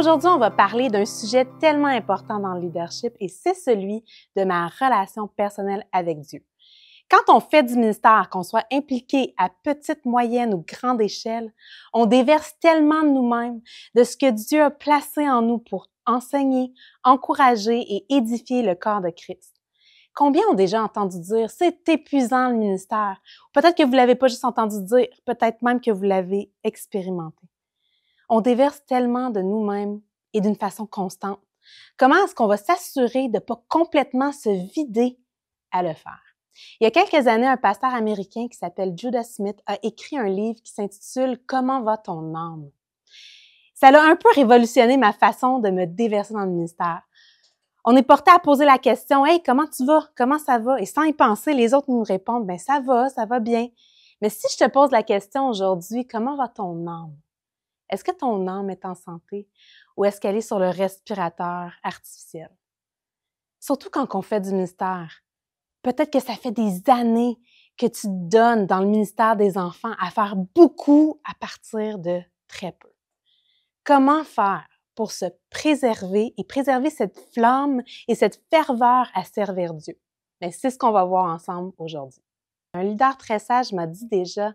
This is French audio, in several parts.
Aujourd'hui, on va parler d'un sujet tellement important dans le leadership et c'est celui de ma relation personnelle avec Dieu. Quand on fait du ministère, qu'on soit impliqué à petite, moyenne ou grande échelle, on déverse tellement de nous-mêmes, de ce que Dieu a placé en nous pour enseigner, encourager et édifier le corps de Christ. Combien ont déjà entendu dire « c'est épuisant le ministère » peut-être que vous l'avez pas juste entendu dire, peut-être même que vous l'avez expérimenté. On déverse tellement de nous-mêmes et d'une façon constante. Comment est-ce qu'on va s'assurer de ne pas complètement se vider à le faire? Il y a quelques années, un pasteur américain qui s'appelle Judah Smith a écrit un livre qui s'intitule « Comment va ton âme ?» Ça a un peu révolutionné ma façon de me déverser dans le ministère. On est porté à poser la question « Hey, comment tu vas? Comment ça va? » Et sans y penser, les autres nous répondent « Ben ça va bien. » Mais si je te pose la question aujourd'hui « Comment va ton âme? » Est-ce que ton âme est en santé ou est-ce qu'elle est sur le respirateur artificiel? Surtout quand on fait du ministère. Peut-être que ça fait des années que tu te donnes dans le ministère des enfants à faire beaucoup à partir de très peu. Comment faire pour se préserver et préserver cette flamme et cette ferveur à servir Dieu? Mais c'est ce qu'on va voir ensemble aujourd'hui. Un leader très sage m'a dit déjà,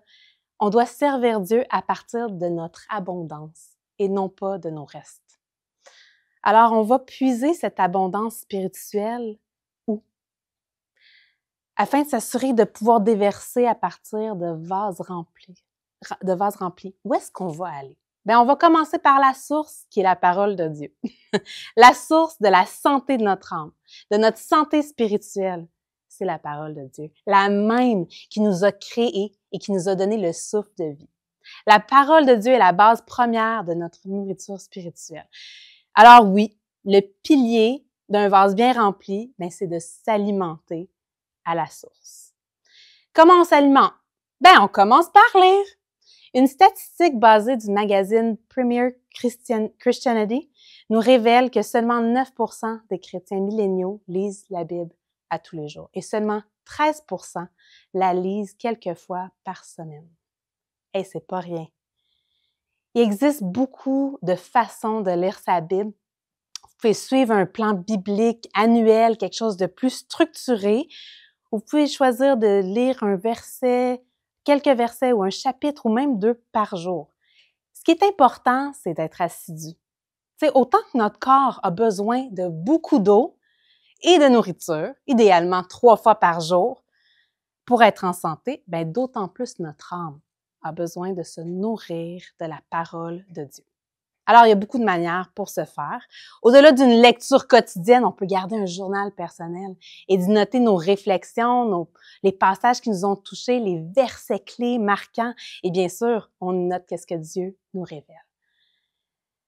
on doit servir Dieu à partir de notre abondance et non pas de nos restes. Alors, on va puiser cette abondance spirituelle où? Afin de s'assurer de pouvoir déverser à partir de vases remplis. Où est-ce qu'on va aller? Bien, on va commencer par la source qui est la parole de Dieu. La source de la santé de notre âme, de notre santé spirituelle. C'est la parole de Dieu, la même qui nous a créés et qui nous a donné le souffle de vie. La parole de Dieu est la base première de notre nourriture spirituelle. Alors oui, le pilier d'un vase bien rempli, ben c'est de s'alimenter à la source. Comment on s'alimente? Ben, on commence par lire. Une statistique basée du magazine Premier Christianity nous révèle que seulement 9% des chrétiens milléniaux lisent la Bible à tous les jours et seulement 13% la lisent quelques fois par semaine. Et c'est pas rien. Il existe beaucoup de façons de lire sa Bible. Vous pouvez suivre un plan biblique annuel, quelque chose de plus structuré. Vous pouvez choisir de lire un verset, quelques versets ou un chapitre ou même 2 par jour. Ce qui est important, c'est d'être assidu. Tu sais, autant que notre corps a besoin de beaucoup d'eau et de nourriture, idéalement 3 fois par jour, pour être en santé, ben d'autant plus notre âme a besoin de se nourrir de la parole de Dieu. Alors, il y a beaucoup de manières pour ce faire. Au-delà d'une lecture quotidienne, on peut garder un journal personnel et d'y noter nos réflexions, les passages qui nous ont touchés, les versets clés marquants et bien sûr, on note qu'est-ce que Dieu nous révèle.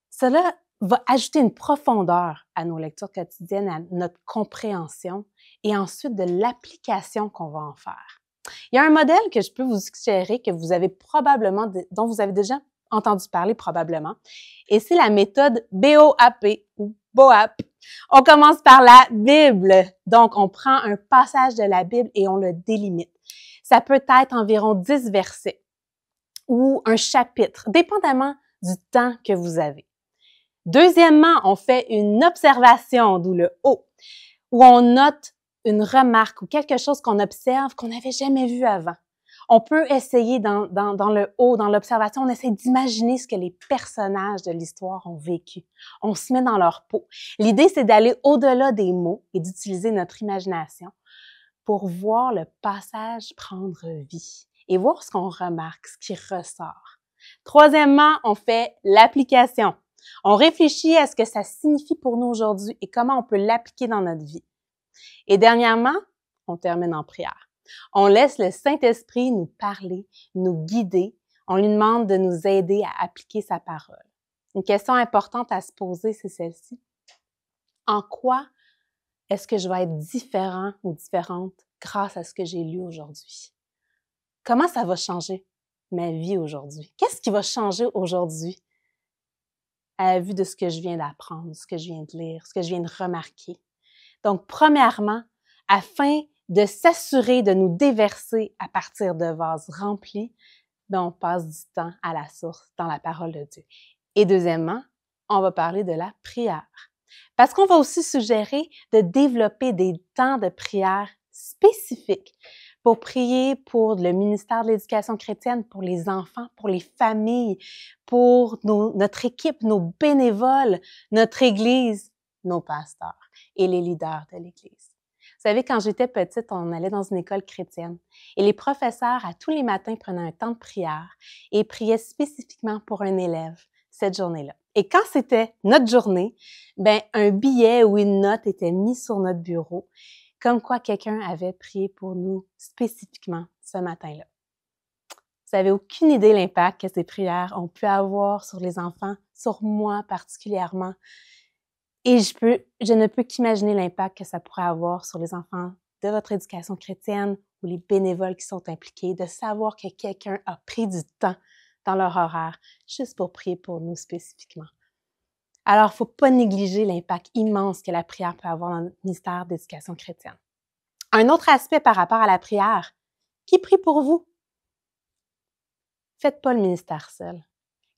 Cela va ajouter une profondeur à nos lectures quotidiennes, à notre compréhension et ensuite de l'application qu'on va en faire. Il y a un modèle que je peux vous suggérer que vous avez probablement, dont vous avez déjà entendu parler probablement, et c'est la méthode BOAP ou BOAP. On commence par la Bible. Donc, on prend un passage de la Bible et on le délimite. Ça peut être environ 10 versets ou un chapitre, dépendamment du temps que vous avez. Deuxièmement, on fait une observation, d'où le O, où on note une remarque ou quelque chose qu'on observe qu'on n'avait jamais vu avant. On peut essayer dans le O, dans l'observation, on essaie d'imaginer ce que les personnages de l'histoire ont vécu. On se met dans leur peau. L'idée, c'est d'aller au-delà des mots et d'utiliser notre imagination pour voir le passage prendre vie et voir ce qu'on remarque, ce qui ressort. Troisièmement, on fait l'application. On réfléchit à ce que ça signifie pour nous aujourd'hui et comment on peut l'appliquer dans notre vie. Et dernièrement, on termine en prière. On laisse le Saint-Esprit nous parler, nous guider. On lui demande de nous aider à appliquer sa parole. Une question importante à se poser, c'est celle-ci. En quoi est-ce que je vais être différent ou différente grâce à ce que j'ai lu aujourd'hui? Comment ça va changer ma vie aujourd'hui? Qu'est-ce qui va changer aujourd'hui à la vue de ce que je viens d'apprendre, ce que je viens de lire, ce que je viens de remarquer? Donc, premièrement, afin de s'assurer de nous déverser à partir de vases remplis, ben on passe du temps à la source, dans la parole de Dieu. Et deuxièmement, on va parler de la prière. Parce qu'on va aussi suggérer de développer des temps de prière spécifiques pour prier pour le ministère de l'Éducation chrétienne, pour les enfants, pour les familles, pour notre équipe, nos bénévoles, notre Église, nos pasteurs et les leaders de l'Église. Vous savez, quand j'étais petite, on allait dans une école chrétienne et les professeurs, à tous les matins, prenaient un temps de prière et priaient spécifiquement pour un élève cette journée-là. Et quand c'était notre journée, ben un billet ou une note était mis sur notre bureau, comme quoi quelqu'un avait prié pour nous spécifiquement ce matin-là. Vous n'avez aucune idée l'impact que ces prières ont pu avoir sur les enfants, sur moi particulièrement. Et je ne peux qu'imaginer l'impact que ça pourrait avoir sur les enfants de votre éducation chrétienne ou les bénévoles qui sont impliqués, de savoir que quelqu'un a pris du temps dans leur horaire juste pour prier pour nous spécifiquement. Alors, il ne faut pas négliger l'impact immense que la prière peut avoir dans notre ministère d'éducation chrétienne. Un autre aspect par rapport à la prière, qui prie pour vous? Faites pas le ministère seul.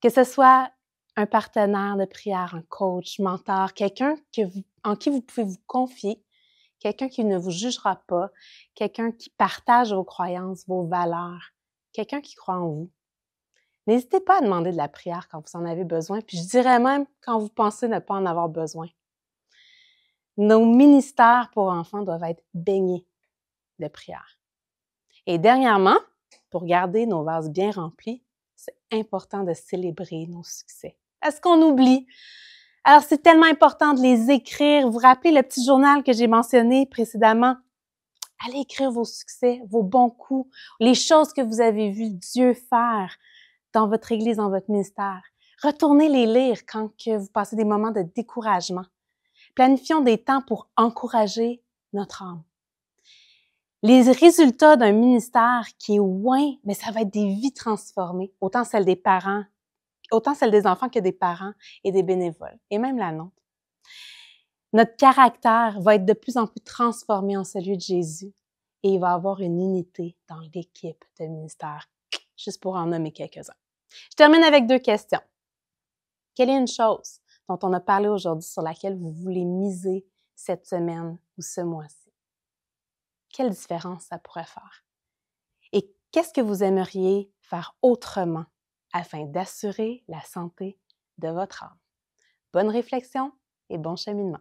Que ce soit un partenaire de prière, un coach, mentor, quelqu'un en qui vous pouvez vous confier, quelqu'un qui ne vous jugera pas, quelqu'un qui partage vos croyances, vos valeurs, quelqu'un qui croit en vous. N'hésitez pas à demander de la prière quand vous en avez besoin, puis je dirais même quand vous pensez ne pas en avoir besoin. Nos ministères pour enfants doivent être baignés de prière. Et dernièrement, pour garder nos vases bien remplis, c'est important de célébrer nos succès. Est-ce qu'on oublie? Alors, c'est tellement important de les écrire. Vous vous rappelez le petit journal que j'ai mentionné précédemment? Allez écrire vos succès, vos bons coups, les choses que vous avez vu Dieu faire dans votre Église, dans votre ministère. Retournez les lire quand que vous passez des moments de découragement. Planifions des temps pour encourager notre âme. Les résultats d'un ministère qui est loin, mais ça va être des vies transformées, autant celles des parents, autant celles des enfants que des parents et des bénévoles, et même la nôtre. Notre caractère va être de plus en plus transformé en celui de Jésus et il va y avoir une unité dans l'équipe de ministère, juste pour en nommer quelques-uns. Je termine avec 2 questions. Quelle est une chose dont on a parlé aujourd'hui sur laquelle vous voulez miser cette semaine ou ce mois-ci? Quelle différence ça pourrait faire? Et qu'est-ce que vous aimeriez faire autrement afin d'assurer la santé de votre âme? Bonne réflexion et bon cheminement.